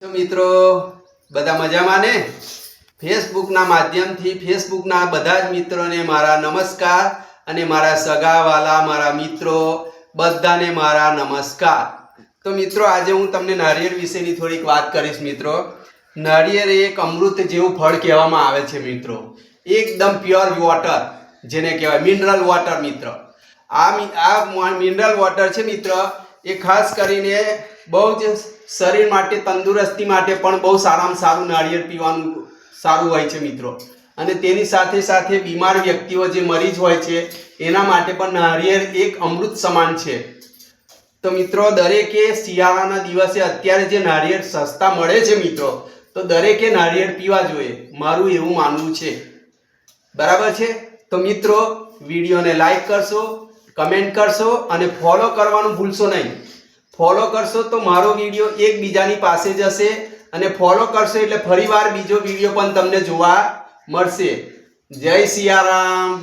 તો મિત્રો બધા મજામાં ને? ફેસબુકના માધ્યમથી ફેસબુકના બધા જ મિત્રોને મારા નમસ્કાર અને મારા સગાવાલા મારા મિત્રો બધાને મારા નમસ્કાર. તો મિત્રો આજે હું તમને નાળિયેર વિશેની થોડીક વાત કરીશ. મિત્રો નાળિયેર એક અમૃત જેવું ફળ કહેવામાં આવે છે મિત્રો. એકદમ પ્યોર વોટર જેને કહેવાય મિનરલ વોટર મિત્રો. આ મિનરલ વોટર છે મિત્રો, એ ખાસ કરીને બહુ જ શરીર માટે તંદુરસ્તી માટે પણ બહુ સારામાં સારું નાળિયેર પીવાનું સારું હોય છે મિત્રો. અને તેની સાથે સાથે બીમાર વ્યક્તિઓ જે મરીજ હોય છે એના માટે પણ નાળિયેર એક અમૃત સમાન છે. તો મિત્રો દરેકે શિયાળાના દિવસે અત્યારે જે નાળિયેર સસ્તા મળે છે મિત્રો, તો દરેકે નાળિયેર પીવા જોઈએ, મારું એવું માનવું છે. બરાબર છે? તો મિત્રો વિડીયોને લાઈક કરશો, કમેન્ટ કરશો અને ફોલો કરવાનું ભૂલશો નહીં. ફોલો કરશો તો મારો વિડીયો એકબીજાની પાસે જશે અને ફોલો કરશો એટલે ફરીવાર બીજો વિડીયો પણ તમને જોવા મળશે. જય સિયારામ.